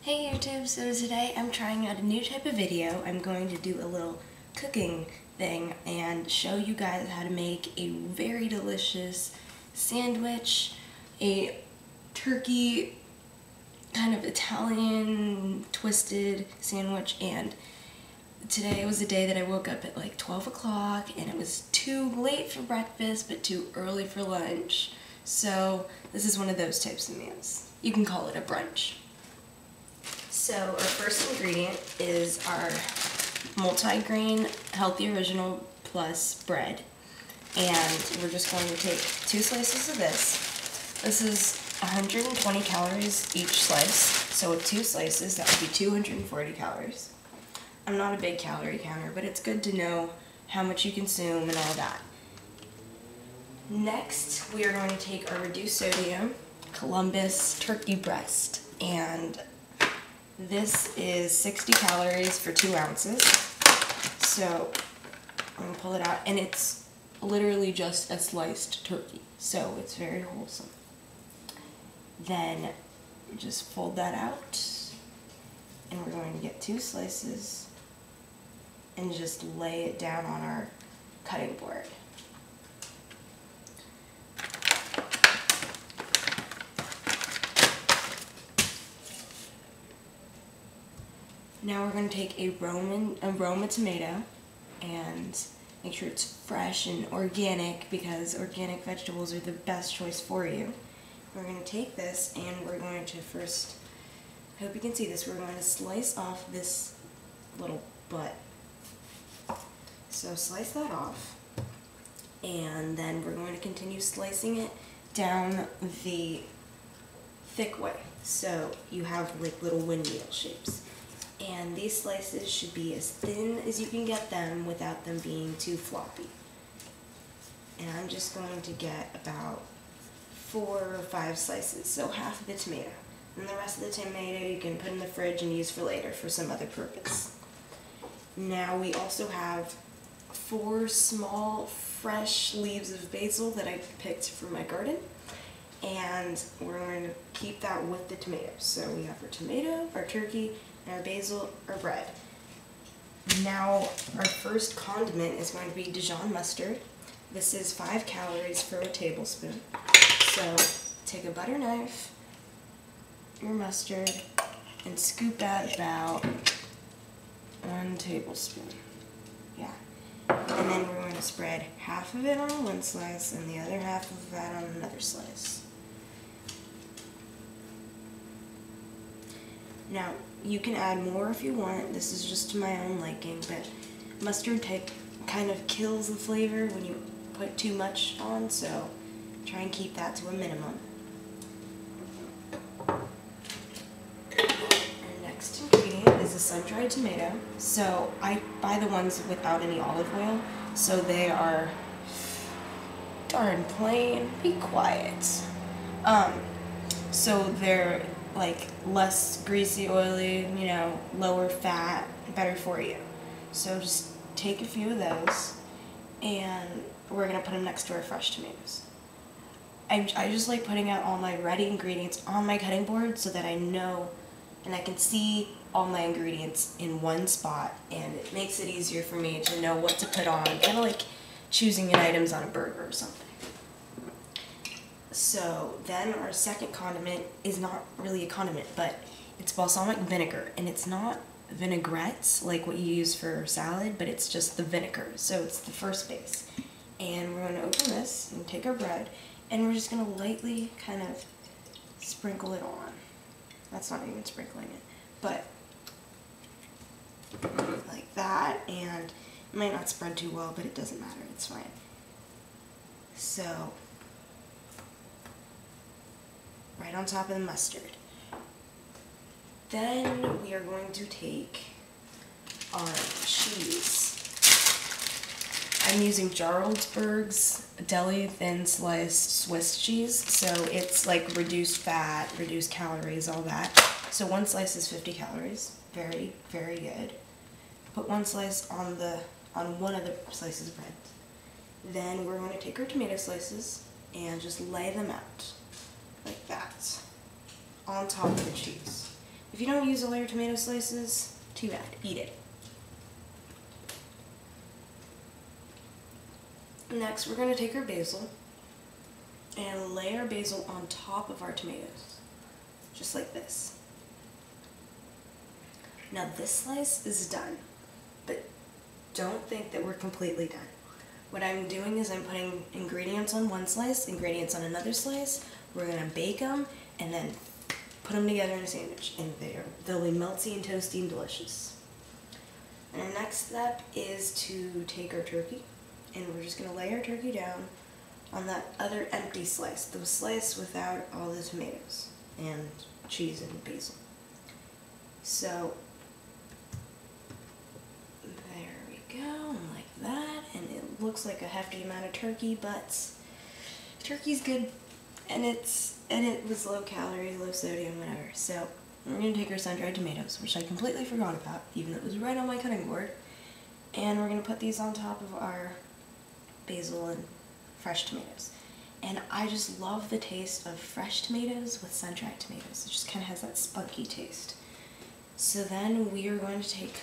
Hey YouTube, so today I'm trying out a new type of video. I'm going to do a little cooking thing and show you guys how to make a very delicious sandwich, a turkey kind of Italian twisted sandwich. And today was the day that I woke up at like 12 o'clock and it was too late for breakfast but too early for lunch. So this is one of those types of meals. You can call it a brunch. So our first ingredient is our multi-grain Healthy Original Plus bread. And we're just going to take 2 slices of this. This is 120 calories each slice. So with 2 slices, that would be 240 calories. I'm not a big calorie counter, but it's good to know how much you consume and all that. Next, we are going to take our reduced sodium Columbus turkey breast, and this is 60 calories for 2 ounces. So I'm going to pull it out, and it's literally just a sliced turkey, so it's very wholesome. Then just fold that out, and we're going to get 2 slices and just lay it down on our cutting board. Now we're going to take a Roma tomato and make sure it's fresh and organic, because organic vegetables are the best choice for you. We're going to take this and we're going to first, I hope you can see this, we're going to slice off this little butt. So slice that off, and then we're going to continue slicing it down the thick way, so you have like little windmill shapes. And these slices should be as thin as you can get them without them being too floppy. And I'm just going to get about 4 or 5 slices, so half of the tomato. And the rest of the tomato you can put in the fridge and use for later for some other purpose. Now we also have 4 small fresh leaves of basil that I picked from my garden. And we're going to keep that with the tomatoes. So we have our tomato, our turkey, our basil, our bread. Now our first condiment is going to be Dijon mustard. This is 5 calories for a tablespoon. So take a butter knife, your mustard, and scoop out about 1 tablespoon. Yeah. And then we're going to spread half of it on one slice and the other half of that on another slice. Now, you can add more if you want. This is just to my own liking, but mustard type kind of kills the flavor when you put too much on, so try and keep that to a minimum. Our next ingredient is a sun-dried tomato. So I buy the ones without any olive oil, so they are darn plain. Be quiet. So they're like less greasy, oily, you know, lower fat, better for you. So just take a few of those and we're going to put them next to our fresh tomatoes. I just like putting out all my ready ingredients on my cutting board so that I know and I can see all my ingredients in one spot, and it makes it easier for me to know what to put on, kind of like choosing items on a burger or something. So then our second condiment is not really a condiment, but it's balsamic vinegar, and it's not vinaigrettes like what you use for salad, but it's just the vinegar, so it's the first base. And we're going to open this and take our bread, and we're just going to lightly kind of sprinkle it on. That's not even sprinkling it, but like that, and it might not spread too well, but it doesn't matter, it's fine. So right on top of the mustard. Then we are going to take our cheese. I'm using Jarlsberg's Deli Thin Sliced Swiss cheese, so it's like reduced fat, reduced calories, all that. So 1 slice is 50 calories. Very, very good. Put 1 slice on one of the slices of bread. Then we're going to take our tomato slices and just lay them out like that on top of the cheese. If you don't use all your tomato slices, too bad, eat it. Next, we're going to take our basil and lay our basil on top of our tomatoes, just like this. Now this slice is done, but don't think that we're completely done. What I'm doing is I'm putting ingredients on one slice, ingredients on another slice. We're going to bake them and then put them together in a sandwich, and they'll be melty and toasty and delicious. And our next step is to take our turkey, and we're just going to lay our turkey down on that other empty slice, the slice without all the tomatoes and cheese and basil. So there we go, like that, and it looks like a hefty amount of turkey, but turkey's good, and it was low calorie, low sodium, whatever. So we're going to take our sun-dried tomatoes, which I completely forgot about, even though it was right on my cutting board, and we're going to put these on top of our basil and fresh tomatoes. And I just love the taste of fresh tomatoes with sun-dried tomatoes. It just kind of has that spunky taste. So then we are going to take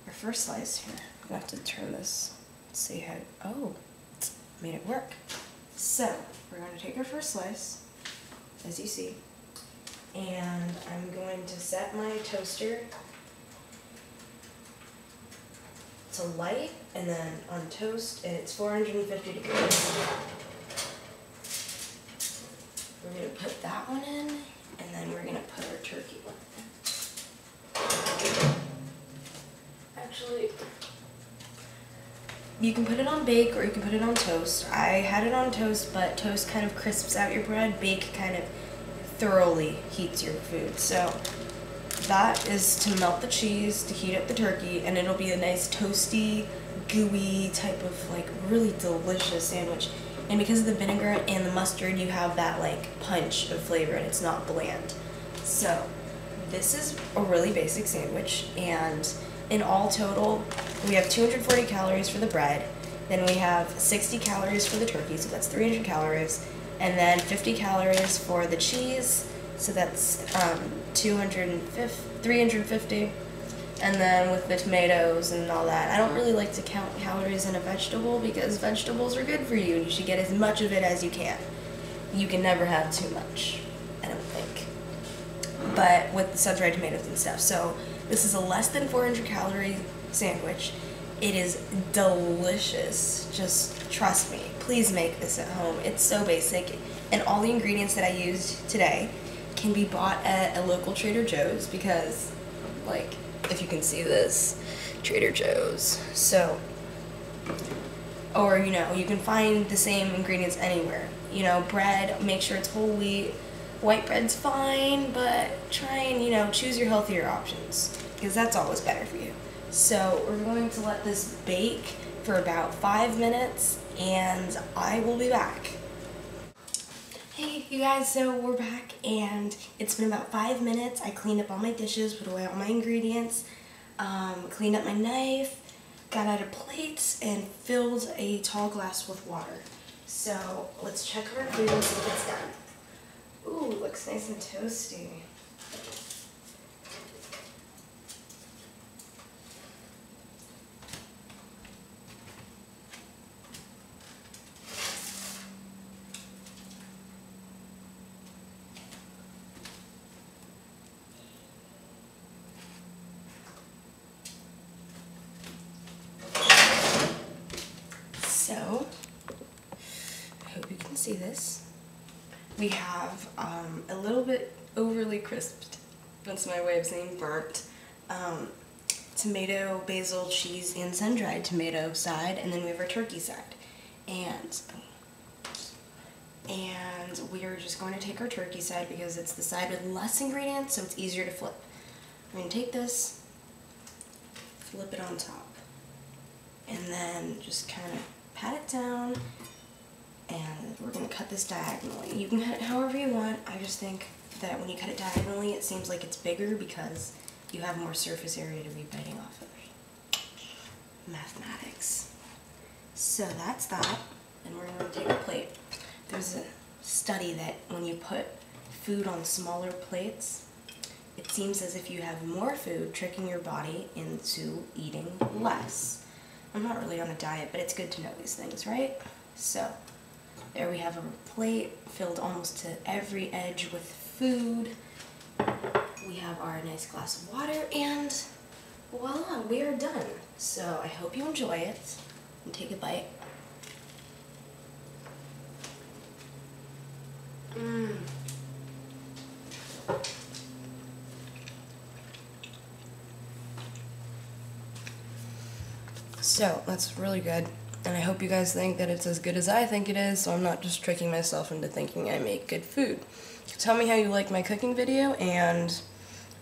our first slice here. I'm going to have to turn this, see how, oh, made it work. So we're going to take our first slice, as you see, and I'm going to set my toaster to light, and then on toast, and it's 450 degrees. We're going to put that one in, and then we're going to put our turkey one in. Actually, you can put it on bake or you can put it on toast. I had it on toast, but toast kind of crisps out your bread. Bake kind of thoroughly heats your food. So that is to melt the cheese, to heat up the turkey, and it'll be a nice toasty, gooey type of like really delicious sandwich. And because of the vinegar and the mustard, you have that like punch of flavor, and it's not bland. So this is a really basic sandwich, and in all total, we have 240 calories for the bread, then we have 60 calories for the turkey, so that's 300 calories, and then 50 calories for the cheese, so that's 350, and then with the tomatoes and all that. I don't really like to count calories in a vegetable because vegetables are good for you and you should get as much of it as you can. You can never have too much, I don't think, but with the sun-dried tomatoes and stuff. So this is a less than 400 calorie sandwich. It is delicious. Just trust me. Please make this at home. It's so basic, and all the ingredients that I used today can be bought at a local Trader Joe's because, like, if you can see this, Trader Joe's. So, or, you know, you can find the same ingredients anywhere. You know, bread, make sure it's whole wheat. White bread's fine, but try and, you know, choose your healthier options because that's always better for you. So we're going to let this bake for about 5 minutes, and I will be back. Hey you guys, so we're back, and it's been about 5 minutes. I cleaned up all my dishes, put away all my ingredients, cleaned up my knife, got out of plates, and filled a tall glass with water. So let's check our food and see if it's done. Ooh, looks nice and toasty. So, I hope you can see this. We have a little bit overly crisped, that's my way of saying burnt, tomato, basil, cheese, and sun-dried tomato side, and then we have our turkey side. And we are just going to take our turkey side because it's the side with less ingredients, so it's easier to flip. We're going to take this, flip it on top, and then just kind of pat it down, and we're going to cut this diagonally. You can cut it however you want. I just think that when you cut it diagonally, it seems like it's bigger because you have more surface area to be biting off of. Mathematics. So that's that, and we're going to take a plate. There's a study that when you put food on smaller plates, it seems as if you have more food, tricking your body into eating less. I'm not really on a diet, but it's good to know these things, right? So, there we have a plate filled almost to every edge with food. We have our nice glass of water, and voila, we are done. So, I hope you enjoy it, and take a bite. So, that's really good, and I hope you guys think that it's as good as I think it is, so I'm not just tricking myself into thinking I make good food. Tell me how you like my cooking video, and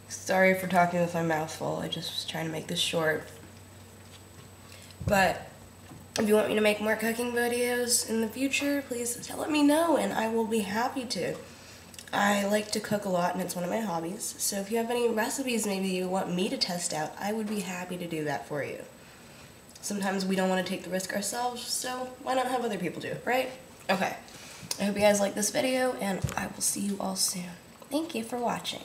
sorry for talking with my mouth full, I just was trying to make this short. But if you want me to make more cooking videos in the future, please let me know, and I will be happy to. I like to cook a lot, and it's one of my hobbies, so if you have any recipes maybe you want me to test out, I would be happy to do that for you. Sometimes we don't want to take the risk ourselves, so why not have other people do it, right? Okay, I hope you guys like this video, and I will see you all soon. Thank you for watching.